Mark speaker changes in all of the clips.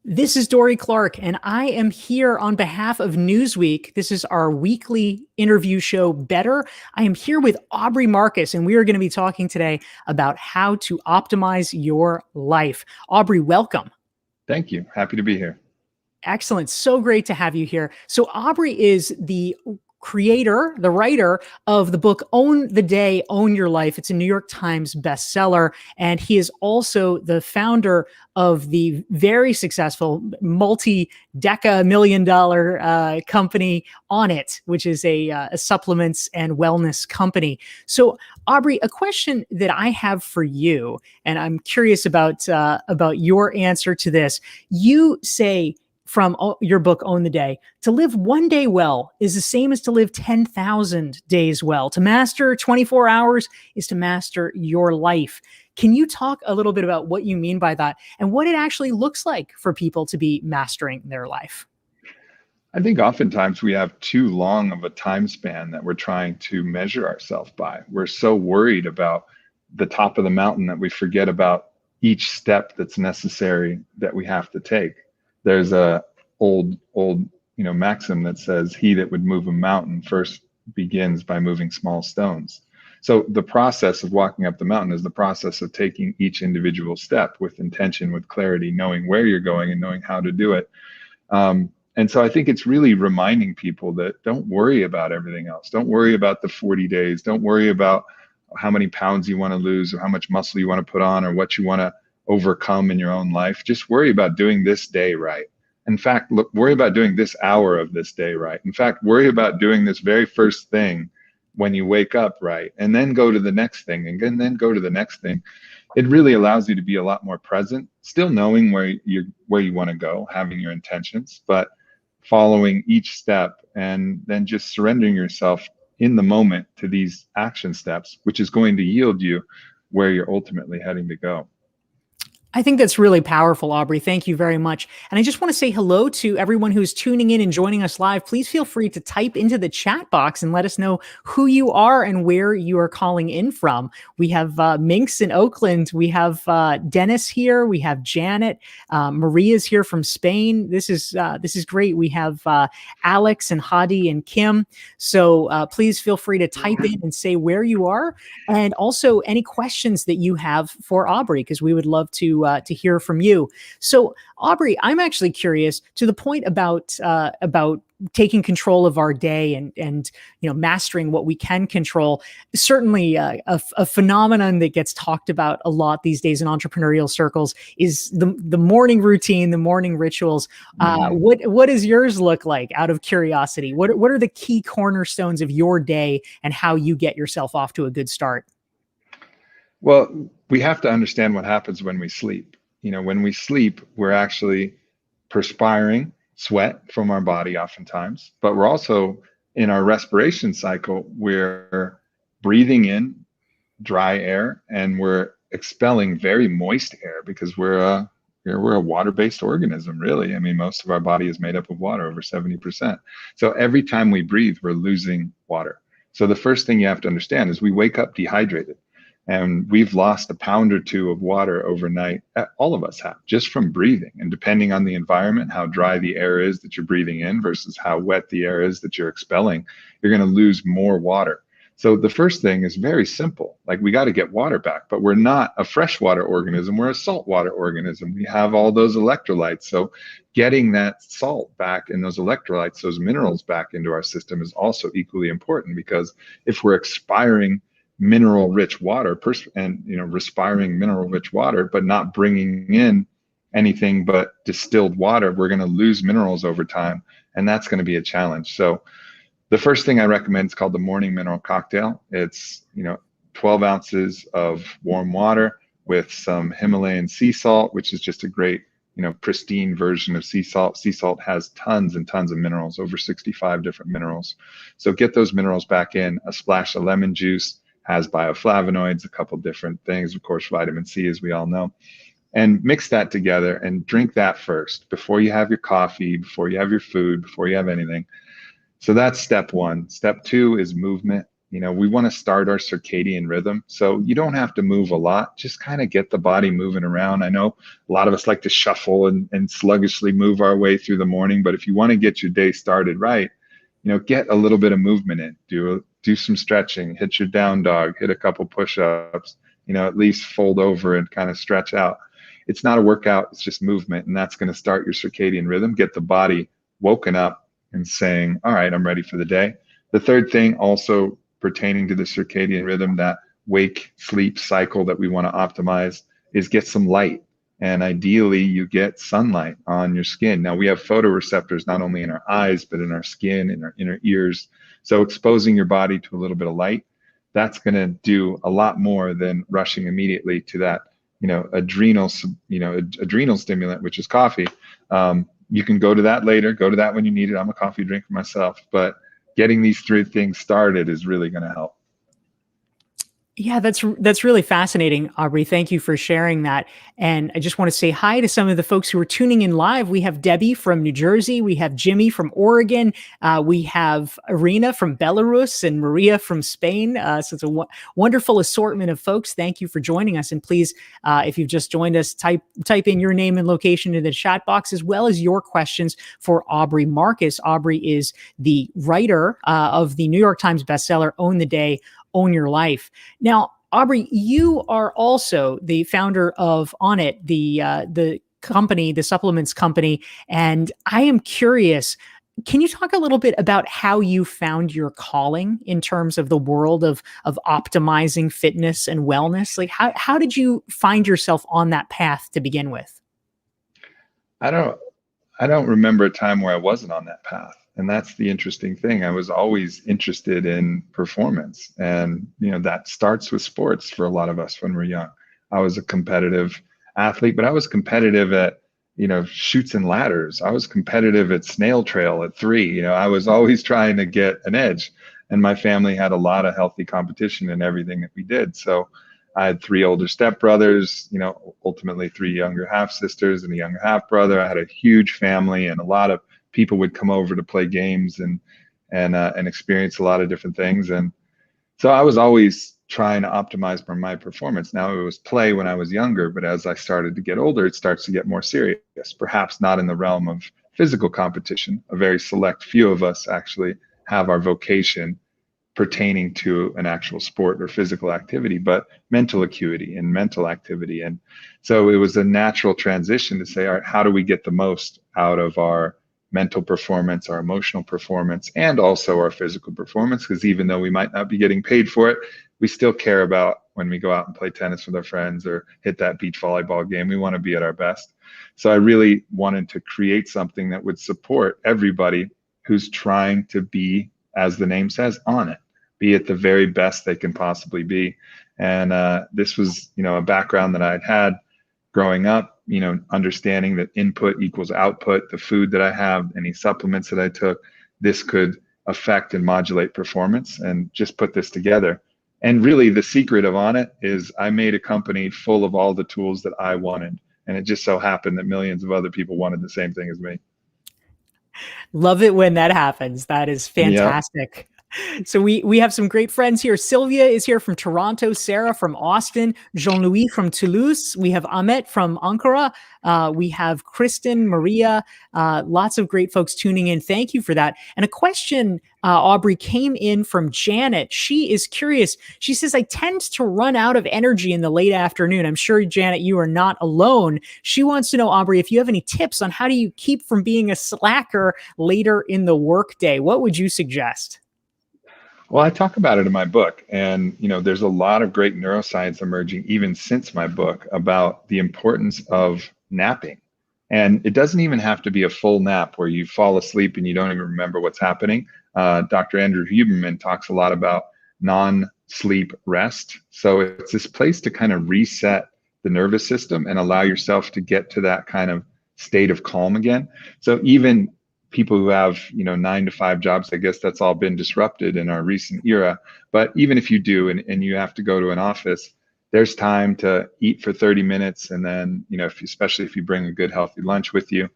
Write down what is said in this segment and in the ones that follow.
Speaker 1: This is Dorie Clark, and I am here on behalf of Newsweek. This is our weekly interview show, Better. I am here with Aubrey Marcus, and we are going to be talking today about how to optimize your life. Aubrey, welcome.
Speaker 2: Thank you. Happy to be here.
Speaker 1: Excellent. So great to have you here. So, Aubrey is the creator, the writer of the book Own the Day, Own Your Life. It's a New York Times bestseller. And he is also the founder of the very successful multi-deca $1 million company On It, which is a supplements and wellness company. So, Aubrey, a question that I have for you, and I'm curious about your answer to this. You say from your book, Own the Day, to live one day well is the same as to live 10,000 days well. To master 24 hours is to master your life. Can you talk a little bit about what you mean by that and what it actually looks like for people to be mastering their life?
Speaker 2: I think oftentimes we have too long of a time span that we're trying to measure ourselves by. We're so worried about the top of the mountain that we forget about each step that's necessary that we have to take. There's a old maxim that says, he that would move a mountain first begins by moving small stones. So the process of walking up the mountain is the process of taking each individual step with intention, with clarity, knowing where you're going and knowing how to do it. And so I think it's really reminding people that don't worry about everything else. Don't worry about the 40 days. Don't worry about how many pounds you want to lose or how much muscle you want to put on or what you want to overcome in your own life. Just worry about doing this day right. In fact, worry about doing this hour of this day right. In fact, worry about doing this very first thing when you wake up right, and then go to the next thing, and then go to the next thing. It really allows you to be a lot more present, still knowing where you want to go, having your intentions, but following each step and then just surrendering yourself in the moment to these action steps, which is going to yield you where you're ultimately heading to go.
Speaker 1: I think that's really powerful, Aubrey. Thank you very much. And I just want to say hello to everyone who's tuning in and joining us live. Please feel free to type into the chat box and let us know who you are and where you are calling in from. We have Minx in Oakland. We have Dennis here. We have Janet. Maria's here from Spain. This is great. We have Alex and Hadi and Kim. So please feel free to type in and say where you are, and also any questions that you have for Aubrey, because we would love to hear from you. So, Aubrey, I'm actually curious to the point about taking control of our day and mastering what we can control. Certainly, a phenomenon that gets talked about a lot these days in entrepreneurial circles is the morning routine, the morning rituals. What does yours look like? Out of curiosity, what are the key cornerstones of your day and how you get yourself off to a good start?
Speaker 2: Well, we have to understand what happens when we sleep. When we sleep, we're actually perspiring sweat from our body oftentimes, but we're also in our respiration cycle, we're breathing in dry air and we're expelling very moist air because we're a water-based organism, really. I mean, most of our body is made up of water, over 70%. So every time we breathe, we're losing water. So the first thing you have to understand is we wake up dehydrated. And we've lost a pound or two of water overnight. All of us have, just from breathing. And depending on the environment, how dry the air is that you're breathing in versus how wet the air is that you're expelling, you're going to lose more water. So the first thing is very simple. Like, we got to get water back, but we're not a freshwater organism. We're a saltwater organism. We have all those electrolytes. So getting that salt back and those electrolytes, those minerals back into our system is also equally important, because if we're expiring mineral rich water and respiring mineral rich water but not bringing in anything but distilled water, we're going to lose minerals over time, and that's going to be a challenge. So the first thing I recommend is called the morning mineral cocktail. It's 12 ounces of warm water with some Himalayan sea salt, which is just a great pristine version of sea salt. Sea salt has tons and tons of minerals, over 65 different minerals. So get those minerals back in. A splash of lemon juice has bioflavonoids, a couple different things, of course, vitamin C, as we all know, and mix that together and drink that first before you have your coffee, before you have your food, before you have anything. So that's step one. Step two is movement. We want to start our circadian rhythm. So you don't have to move a lot, just kind of get the body moving around. I know a lot of us like to shuffle and sluggishly move our way through the morning, but if you want to get your day started right, get a little bit of movement in, do some stretching, hit your down dog, hit a couple push-ups, at least fold over and kind of stretch out. It's not a workout, it's just movement. And that's going to start your circadian rhythm, get the body woken up and saying, all right, I'm ready for the day. The third thing also pertaining to the circadian rhythm, that wake sleep cycle that we want to optimize, is get some light. And ideally you get sunlight on your skin. Now we have photoreceptors not only in our eyes, but in our skin, in our inner ears. So exposing your body to a little bit of light, that's going to do a lot more than rushing immediately to that, adrenal stimulant, which is coffee. You can go to that later, go to that when you need it. I'm a coffee drinker myself, but getting these three things started is really going to help.
Speaker 1: Yeah, that's really fascinating, Aubrey. Thank you for sharing that. And I just want to say hi to some of the folks who are tuning in live. We have Debbie from New Jersey. We have Jimmy from Oregon. We have Irina from Belarus and Maria from Spain. So it's a wonderful assortment of folks. Thank you for joining us. And please, if you've just joined us, type in your name and location in the chat box, as well as your questions for Aubrey Marcus. Aubrey is the writer of the New York Times bestseller, Own the Day, Own Your Life. Now, Aubrey, you are also the founder of Onnit, the company, the supplements company. And I am curious, can you talk a little bit about how you found your calling in terms of the world of optimizing fitness and wellness? Like how did you find yourself on that path to begin with?
Speaker 2: I don't remember a time where I wasn't on that path. And that's the interesting thing. I was always interested in performance. And, that starts with sports for a lot of us when we're young. I was a competitive athlete, but I was competitive at, chutes and ladders. I was competitive at snail trail at 3. I was always trying to get an edge. And my family had a lot of healthy competition in everything that we did. So I had 3 older stepbrothers, ultimately 3 younger half sisters and a younger half brother. I had a huge family, and a lot of people would come over to play games and experience a lot of different things. And so I was always trying to optimize my performance. Now it was play when I was younger, but as I started to get older, it starts to get more serious, perhaps not in the realm of physical competition. A very select few of us actually have our vocation pertaining to an actual sport or physical activity, but mental acuity and mental activity. And so it was a natural transition to say, all right, how do we get the most out of our mental performance, our emotional performance, and also our physical performance? Because even though we might not be getting paid for it, we still care about when we go out and play tennis with our friends or hit that beach volleyball game. We want to be at our best. So I really wanted to create something that would support everybody who's trying to be, as the name says, on it, be at the very best they can possibly be. And this was, a background that I'd had growing up, understanding that input equals output. The food that I have, any supplements that I took, this could affect and modulate performance, and just put this together. And really the secret of Onnit is I made a company full of all the tools that I wanted. And it just so happened that millions of other people wanted the same thing as me.
Speaker 1: Love it when that happens. That is fantastic. Yep. So we have some great friends here. Sylvia is here from Toronto, Sarah from Austin, Jean-Louis from Toulouse. We have Ahmet from Ankara. We have Kristen, Maria, lots of great folks tuning in. Thank you for that. And a question, Aubrey, came in from Janet. She is curious. She says, I tend to run out of energy in the late afternoon. I'm sure, Janet, you are not alone. She wants to know, Aubrey, if you have any tips on how do you keep from being a slacker later in the workday. What would you suggest?
Speaker 2: Well, I talk about it in my book, and there's a lot of great neuroscience emerging even since my book about the importance of napping. And it doesn't even have to be a full nap where you fall asleep and you don't even remember what's happening. Dr. Andrew Huberman talks a lot about non-sleep rest. So it's this place to kind of reset the nervous system and allow yourself to get to that kind of state of calm again. So even people who have 9 to 5 jobs, I guess that's all been disrupted in our recent era. But even if you do, and you have to go to an office, there's time to eat for 30 minutes. And then, especially if you bring a good healthy lunch with you,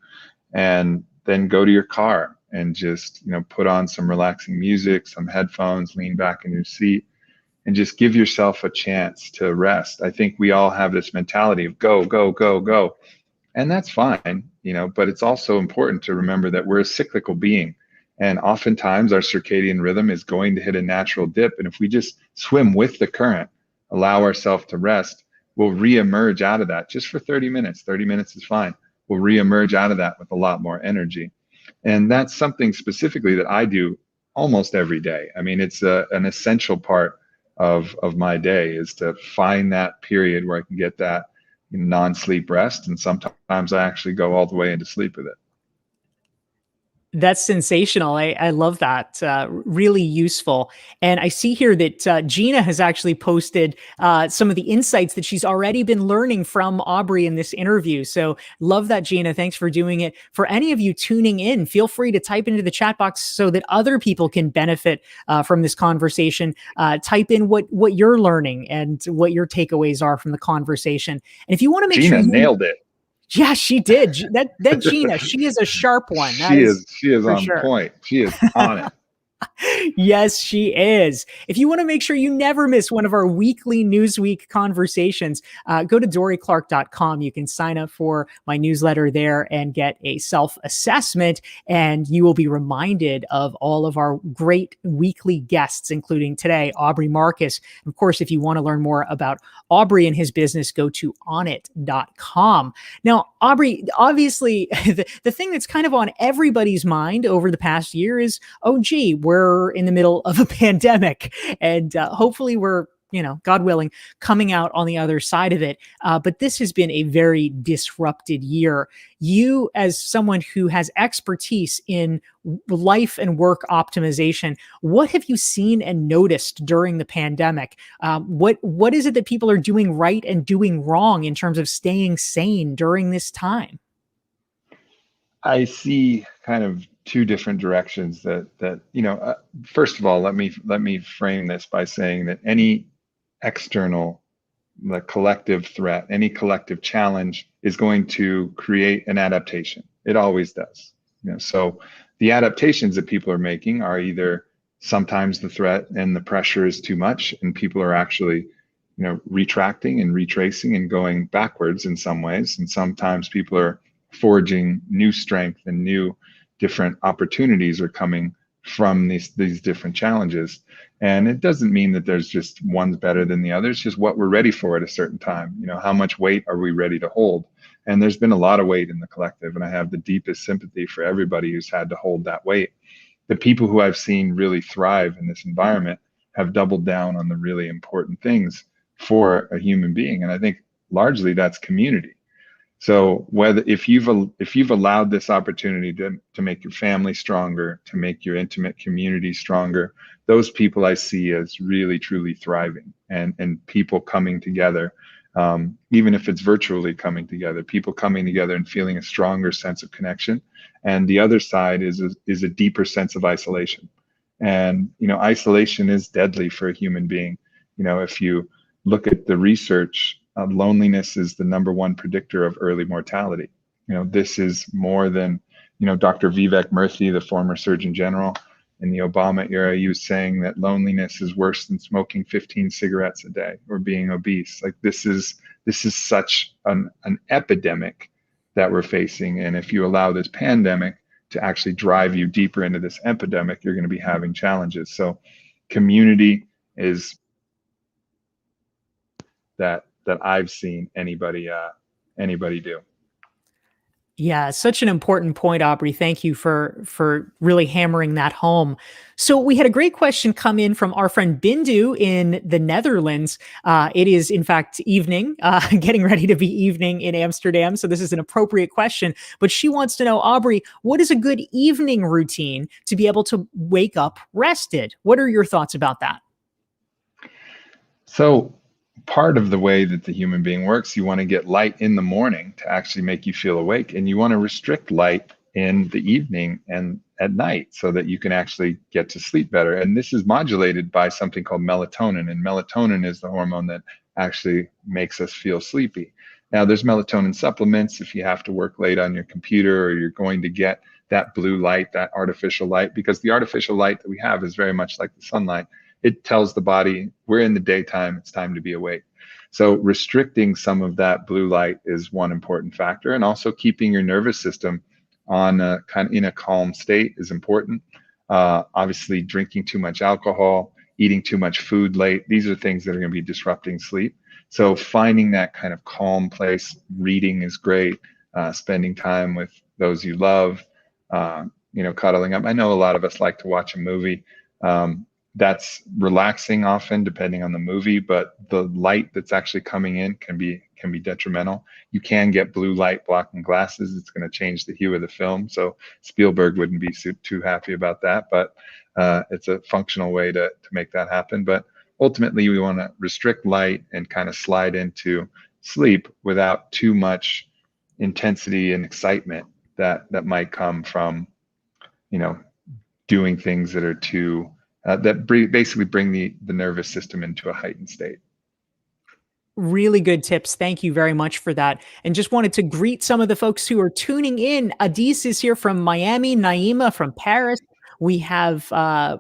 Speaker 2: and then go to your car and just, put on some relaxing music, some headphones, lean back in your seat, and just give yourself a chance to rest. I think we all have this mentality of go, go, go, go. And that's fine, but it's also important to remember that we're a cyclical being. And oftentimes our circadian rhythm is going to hit a natural dip. And if we just swim with the current, allow ourselves to rest, we'll reemerge out of that just for 30 minutes. 30 minutes is fine. We'll reemerge out of that with a lot more energy. And that's something specifically that I do almost every day. I mean, it's an essential part of my day, is to find that period where I can get that non-sleep rest. And sometimes I actually go all the way into sleep with it.
Speaker 1: That's sensational. I love that. Really useful. And I see here that Gina has actually posted some of the insights that she's already been learning from Aubrey in this interview. So love that, Gina. Thanks for doing it. For any of you tuning in, feel free to type into the chat box so that other people can benefit from this conversation. Type in what you're learning and what your takeaways are from the conversation. And if you want to make
Speaker 2: Gina
Speaker 1: sure
Speaker 2: nailed it.
Speaker 1: Yeah, she did. That Gina, she is a sharp one.
Speaker 2: She is on
Speaker 1: sure.
Speaker 2: point. She is on it.
Speaker 1: Yes, she is. If you want to make sure you never miss one of our weekly Newsweek conversations, go to dorieclark.com. You can sign up for my newsletter there and get a self-assessment, and you will be reminded of all of our great weekly guests, including today, Aubrey Marcus. Of course, if you want to learn more about Aubrey and his business, go to onit.com. Now, Aubrey, obviously, the thing that's kind of on everybody's mind over the past year is, oh, gee, we're in the middle of a pandemic, and hopefully we're, God willing, coming out on the other side of it. But this has been a very disrupted year. You, as someone who has expertise in life and work optimization, what have you seen and noticed during the pandemic? What is it that people are doing right and doing wrong in terms of staying sane during this time?
Speaker 2: I see kind of two different directions that first of all, let me frame this by saying that any external, the collective threat, any collective challenge is going to create an adaptation. It always does. So the adaptations that people are making are either sometimes the threat and the pressure is too much, and people are actually, retracting and retracing and going backwards in some ways. And sometimes people are forging new strength, and new different opportunities are coming from these different challenges. And it doesn't mean that there's just one's better than the other. It's just what we're ready for at a certain time. How much weight are we ready to hold? And there's been a lot of weight in the collective, and I have the deepest sympathy for everybody who's had to hold that weight. The people who I've seen really thrive in this environment have doubled down on the really important things for a human being. And I think largely that's community. So if you've allowed this opportunity to make your family stronger, to make your intimate community stronger, those people I see as really, truly thriving, and people coming together, even if it's virtually coming together, people coming together and feeling a stronger sense of connection. And the other side is a deeper sense of isolation. And, isolation is deadly for a human being. If you look at the research, loneliness is the #1 predictor of early mortality. This is more than, Dr. Vivek Murthy, the former Surgeon General in the Obama era, he was saying that loneliness is worse than smoking 15 cigarettes a day or being obese. Like this is such an epidemic that we're facing. And if you allow this pandemic to actually drive you deeper into this epidemic, you're going to be having challenges. So community is that I've seen anybody do.
Speaker 1: Yeah, such an important point, Aubrey. Thank you for really hammering that home. So we had a great question come in from our friend Bindu in the Netherlands. It is, in fact, evening, getting ready to be evening in Amsterdam. So this is an appropriate question. But she wants to know, Aubrey, what is a good evening routine to be able to wake up rested? What are your thoughts about that?
Speaker 2: So part of the way that the human being works, you want to get light in the morning to actually make you feel awake, and you want to restrict light in the evening and at night so that you can actually get to sleep better. And this is modulated by something called melatonin, and melatonin is the hormone that actually makes us feel sleepy. Now, there's melatonin supplements if you have to work late on your computer, or you're going to get that blue light, that artificial light, because the artificial light that we have is very much like the sunlight. It tells the body we're in the daytime, it's time to be awake. So restricting some of that blue light is one important factor, and also keeping your nervous system on a kind of in a calm state is important. Obviously, drinking too much alcohol, eating too much food late, these are things that are going to be disrupting sleep. So finding that kind of calm place, reading is great. Spending time with those you love, cuddling up. I know a lot of us like to watch a movie. That's relaxing often depending on the movie, but the light that's actually coming in can be detrimental. You can get blue light blocking glasses. It's going to change the hue of the film. So Spielberg wouldn't be too happy about that, but it's a functional way to make that happen. But ultimately, we want to restrict light and kind of slide into sleep without too much intensity and excitement that might come from, doing things that are too basically bring the nervous system into a heightened state.
Speaker 1: Really good tips. Thank you very much for that. And just wanted to greet some of the folks who are tuning in. Adis is here from Miami, Naima from Paris. We have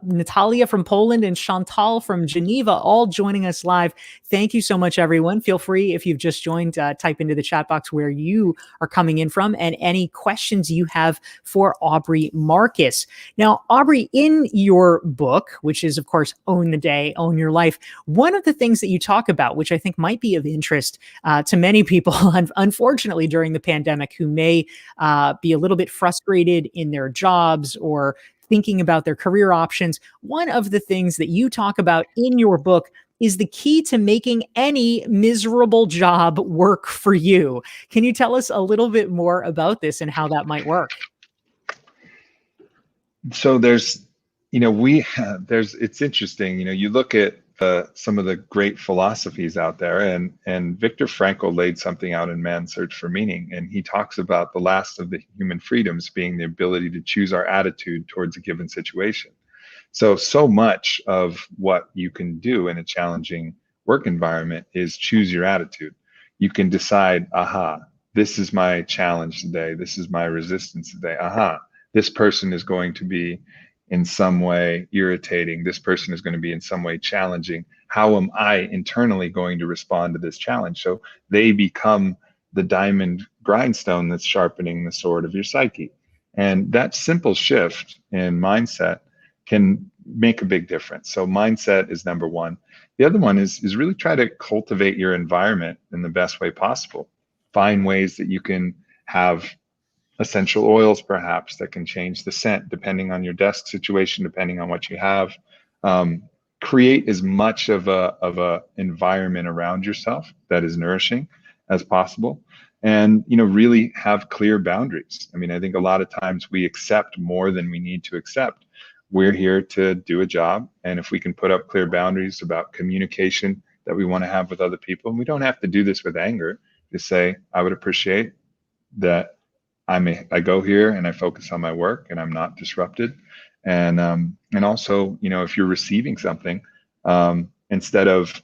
Speaker 1: Natalia from Poland and Chantal from Geneva, all joining us live. Thank you so much, everyone. Feel free, if you've just joined, type into the chat box where you are coming in from and any questions you have for Aubrey Marcus. Now, Aubrey, in your book, which is, of course, Own the Day, Own Your Life, one of the things that you talk about, which I think might be of interest to many people, unfortunately, during the pandemic, who may be a little bit frustrated in their jobs or thinking about their career options. One of the things that you talk about in your book is the key to making any miserable job work for you. Can you tell us a little bit more about this and how that might work?
Speaker 2: So it's interesting, you look at some of the great philosophies out there, and Viktor Frankl laid something out in Man's Search for Meaning, and he talks about the last of the human freedoms being the ability to choose our attitude towards a given situation. So much of what you can do in a challenging work environment is choose your attitude. You can decide, this is my challenge today, this is my resistance today, this person is going to be in some way irritating, this person is going to be in some way challenging. How am I internally going to respond to this challenge? So they become the diamond grindstone that's sharpening the sword of your psyche. And that simple shift in mindset can make a big difference. So mindset is number one. The other one is really try to cultivate your environment in the best way possible. Find ways that you can have essential oils, perhaps, that can change the scent depending on your desk situation, depending on what you have. Create as much of a environment around yourself that is nourishing as possible, and really have clear boundaries. I mean, I think a lot of times we accept more than we need to accept. We're here to do a job, and if we can put up clear boundaries about communication that we want to have with other people, and we don't have to do this with anger, just say, I would appreciate that I go here and I focus on my work and I'm not disrupted. And also, if you're receiving something, instead of,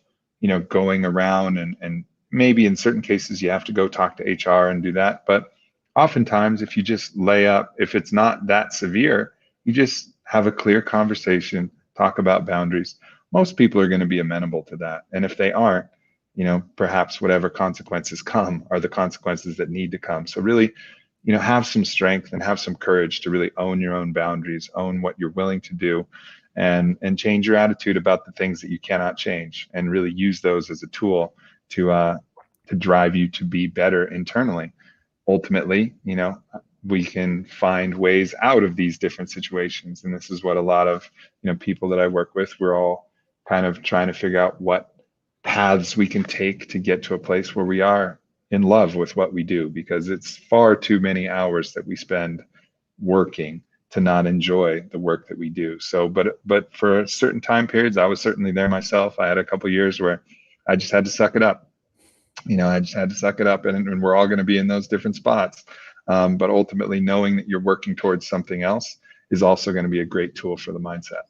Speaker 2: going around and maybe in certain cases you have to go talk to HR and do that. But oftentimes, if you just lay up, if it's not that severe, you just have a clear conversation, talk about boundaries. Most people are going to be amenable to that. And if they aren't, perhaps whatever consequences come are the consequences that need to come. So really, have some strength and have some courage to really own your own boundaries, own what you're willing to do, and change your attitude about the things that you cannot change, and really use those as a tool to drive you to be better internally. Ultimately, we can find ways out of these different situations. And this is what a lot of, people that I work with, we're all kind of trying to figure out what paths we can take to get to a place where we are in love with what we do, because it's far too many hours that we spend working to not enjoy the work that we do. So, but for certain time periods, I was certainly there myself. I had a couple of years where I just had to suck it up. I just had to suck it up, and we're all going to be in those different spots. But ultimately, knowing that you're working towards something else is also going to be a great tool for the mindset.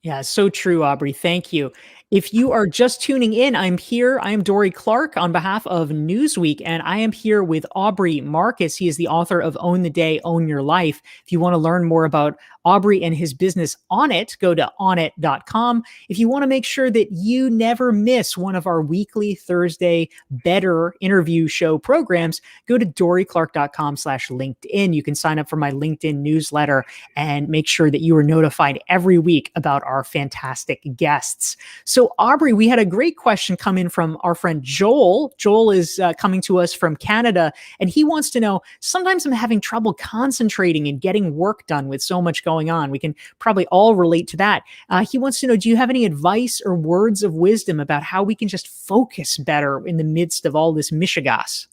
Speaker 1: Yeah, so true, Aubrey. Thank you. If you are just tuning in, I'm here. I am Dorie Clark on behalf of Newsweek, and I am here with Aubrey Marcus. He is the author of Own the Day, Own Your Life. If you want to learn more about Aubrey and his business Onnit, go to onnit.com. If you want to make sure that you never miss one of our weekly Thursday Better interview show programs, go to dorieclark.com/LinkedIn. You can sign up for my LinkedIn newsletter and make sure that you are notified every week about our fantastic guests. So, Aubrey, we had a great question come in from our friend Joel. Joel is coming to us from Canada, and he wants to know, sometimes I'm having trouble concentrating and getting work done with so much going on. We can probably all relate to that. He wants to know, do you have any advice or words of wisdom about how we can just focus better in the midst of all this mishigas?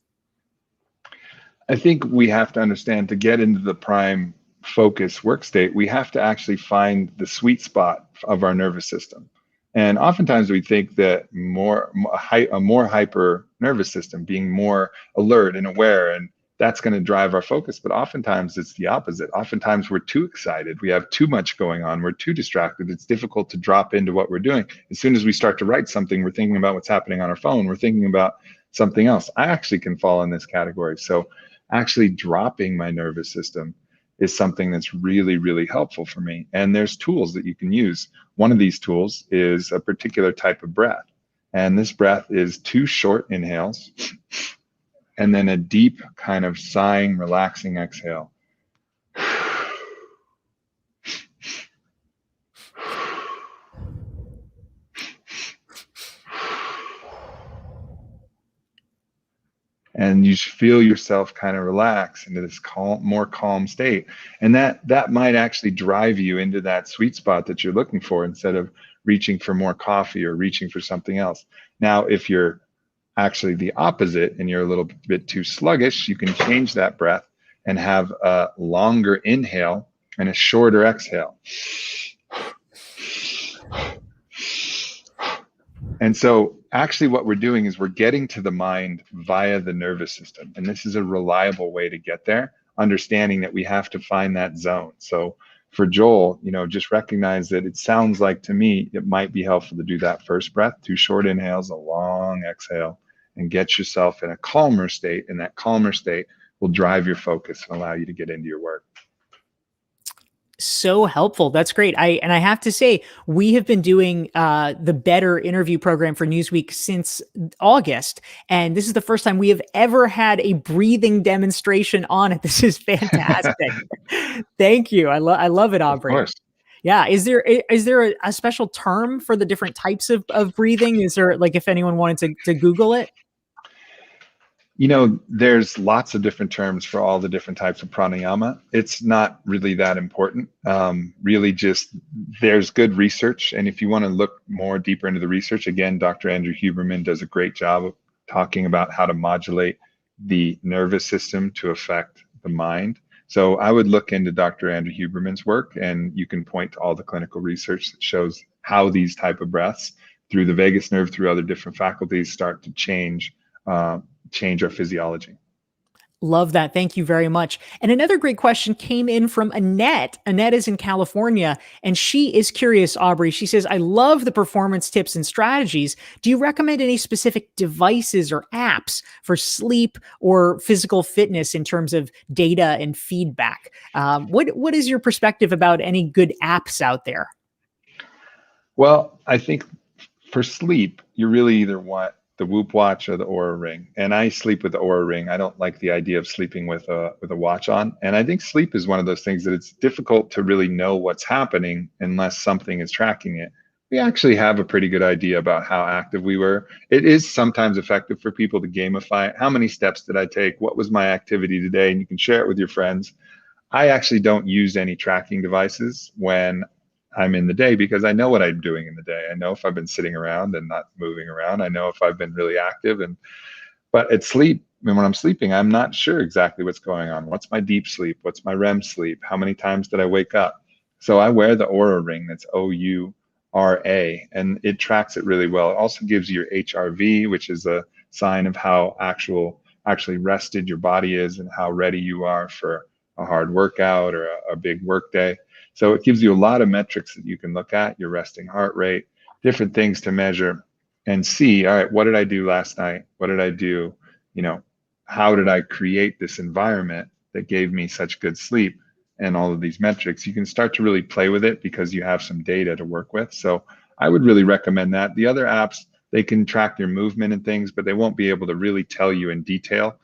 Speaker 2: I think we have to understand, to get into the prime focus work state, we have to actually find the sweet spot of our nervous system. And oftentimes we think that a more hyper nervous system, being more alert and aware, and that's going to drive our focus. But oftentimes it's the opposite. Oftentimes we're too excited. We have too much going on. We're too distracted. It's difficult to drop into what we're doing. As soon as we start to write something, we're thinking about what's happening on our phone. We're thinking about something else. I actually can fall in this category. So actually dropping my nervous system is something that's really, really helpful for me. And there's tools that you can use. One of these tools is a particular type of breath. And this breath is 2 short inhales and then a deep kind of sighing, relaxing exhale. And you feel yourself kind of relax into this more calm state. And that might actually drive you into that sweet spot that you're looking for, instead of reaching for more coffee or reaching for something else. Now, if you're actually the opposite and you're a little bit too sluggish, you can change that breath and have a longer inhale and a shorter exhale. And so actually what we're doing is we're getting to the mind via the nervous system. And this is a reliable way to get there, understanding that we have to find that zone. So for Joel, just recognize that it sounds like, to me, it might be helpful to do that first breath, 2 short inhales, a long exhale, and get yourself in a calmer state. And that calmer state will drive your focus and allow you to get into your work.
Speaker 1: So helpful. That's great. I have to say, we have been doing the Better interview program for Newsweek since August, and this is the first time we have ever had a breathing demonstration on it. This is fantastic. Thank you. I love it, Aubrey.
Speaker 2: Of course.
Speaker 1: Yeah. Is there a special term for the different types of breathing? Is there, like, if anyone wanted to Google it?
Speaker 2: There's lots of different terms for all the different types of pranayama. It's not really that important. Really, just there's good research. And if you want to look more deeper into the research, again, Dr. Andrew Huberman does a great job of talking about how to modulate the nervous system to affect the mind. So I would look into Dr. Andrew Huberman's work, and you can point to all the clinical research that shows how these type of breaths through the vagus nerve, through other different faculties, start to change our physiology.
Speaker 1: Love that. Thank you very much. And another great question came in from Annette. Annette is in California, and she is curious, Aubrey. She says, I love the performance tips and strategies. Do you recommend any specific devices or apps for sleep or physical fitness in terms of data and feedback? What is your perspective about any good apps out there?
Speaker 2: Well, I think for sleep, you really either want the Whoop watch or the Oura ring. And I sleep with the Oura ring. I don't like the idea of sleeping with a watch on. And I think sleep is one of those things that it's difficult to really know what's happening unless something is tracking it. We actually have a pretty good idea about how active we were. It is sometimes effective for people to gamify it. How many steps did I take? What was my activity today? And you can share it with your friends. I actually don't use any tracking devices when I'm in the day, because I know what I'm doing in the day. I know if I've been sitting around and not moving around. I know if I've been really active. But at sleep, when I'm sleeping, I'm not sure exactly what's going on. What's my deep sleep? What's my REM sleep? How many times did I wake up? So I wear the Oura ring. That's OURA, and it tracks it really well. It also gives you your HRV, which is a sign of how actually rested your body is and how ready you are for a hard workout or a big work day. So it gives you a lot of metrics that you can look at: your resting heart rate, different things to measure and see, all right, what did I do last night? What did I do? You know, how did I create this environment that gave me such good sleep? And all of these metrics, you can start to really play with it because you have some data to work with. So I would really recommend that. The other apps, they can track your movement and things, but they won't be able to really tell you in detail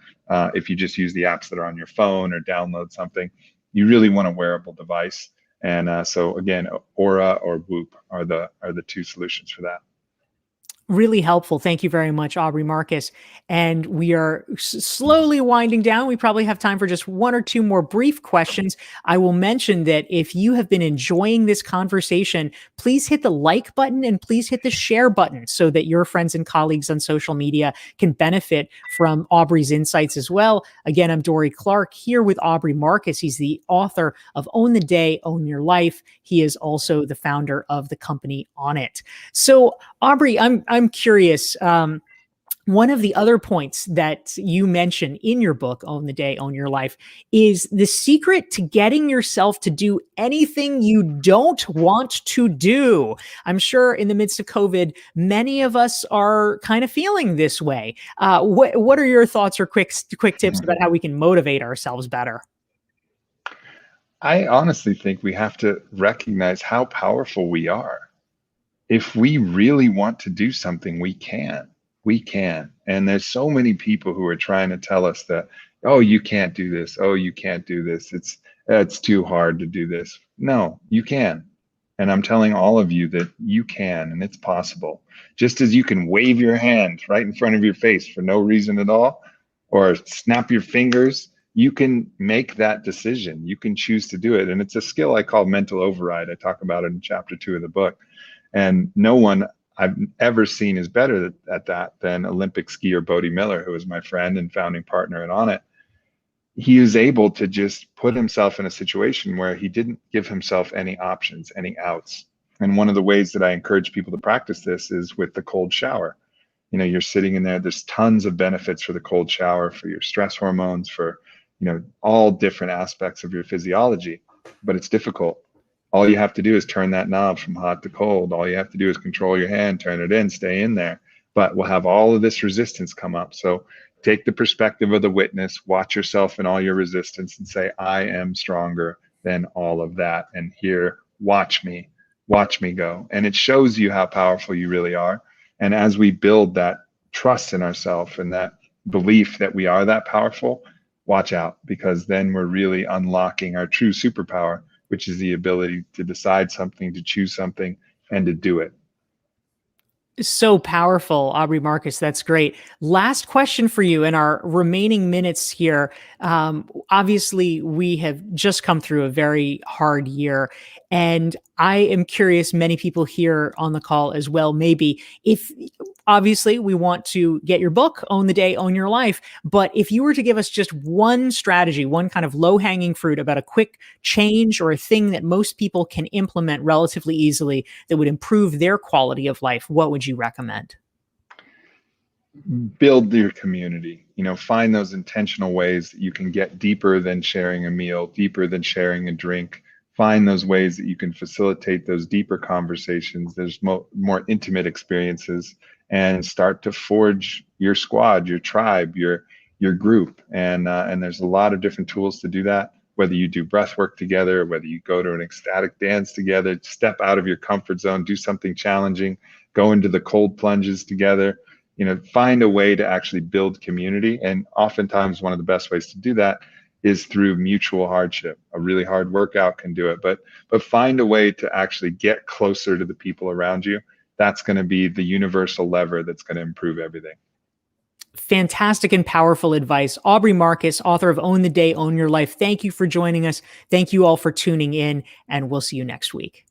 Speaker 2: if you just use the apps that are on your phone or download something. You really want a wearable device. And so again, Aura or Whoop are the two solutions for that.
Speaker 1: Really helpful. Thank you very much, Aubrey Marcus. And we are slowly winding down. We probably have time for just one or two more brief questions. I will mention that if you have been enjoying this conversation, please hit the like button and please hit the share button so that your friends and colleagues on social media can benefit from Aubrey's insights as well. Again, I'm Dorie Clark here with Aubrey Marcus. He's the author of Own the Day, Own Your Life. He is also the founder of the company On It. So, Aubrey, I'm curious. One of the other points that you mention in your book, Own the Day, Own Your Life, is the secret to getting yourself to do anything you don't want to do. I'm sure in the midst of COVID, many of us are kind of feeling this way. What are your thoughts or quick tips about how we can motivate ourselves better?
Speaker 2: I honestly think we have to recognize how powerful we are. If we really want to do something, we can. We can. And there's so many people who are trying to tell us that, oh, you can't do this. Oh, you can't do this. It's too hard to do this. No, you can. And I'm telling all of you that you can, and it's possible. Just as you can wave your hand right in front of your face for no reason at all, or snap your fingers, you can make that decision. You can choose to do it. And it's a skill I call mental override. I talk about it in chapter 2 of the book. And no one I've ever seen is better at that than Olympic skier Bodie Miller, who was my friend and founding partner and On It. He is able to just put himself in a situation where he didn't give himself any options, any outs. And one of the ways that I encourage people to practice this is with the cold shower. You know, you're sitting in there, there's tons of benefits for the cold shower, for your stress hormones, for, you know, all different aspects of your physiology, but it's difficult. All you have to do is turn that knob from hot to cold. All you have to do is control your hand, turn it in, stay in there. But we'll have all of this resistance come up. So take the perspective of the witness, watch yourself in all your resistance and say, I am stronger than all of that. And here, watch me go. And it shows you how powerful you really are. And as we build that trust in ourselves and that belief that we are that powerful, watch out, because then we're really unlocking our true superpower, which is the ability to decide something, to choose something, and to do it.
Speaker 1: So powerful, Aubrey Marcus. That's great. Last question for you in our remaining minutes here. Obviously, we have just come through a very hard year. And I am curious, many people here on the call as well, maybe if obviously we want to get your book, Own the Day, Own Your Life. But if you were to give us just one strategy, one kind of low hanging fruit about a quick change or a thing that most people can implement relatively easily that would improve their quality of life, what would you recommend?
Speaker 2: Build your community. You know, find those intentional ways that you can get deeper than sharing a meal, deeper than sharing a drink. Find those ways that you can facilitate those deeper conversations. There's more intimate experiences, and start to forge your squad, your tribe, your group. And there's a lot of different tools to do that. Whether you do breath work together, whether you go to an ecstatic dance together, step out of your comfort zone, do something challenging, go into the cold plunges together. You know, find a way to actually build community. And oftentimes one of the best ways to do that is through mutual hardship. A really hard workout can do it, but find a way to actually get closer to the people around you. That's going to be the universal lever that's going to improve everything.
Speaker 1: Fantastic and powerful advice. Aubrey Marcus, author of Own the Day, Own Your Life. Thank you for joining us. Thank you all for tuning in, and we'll see you next week.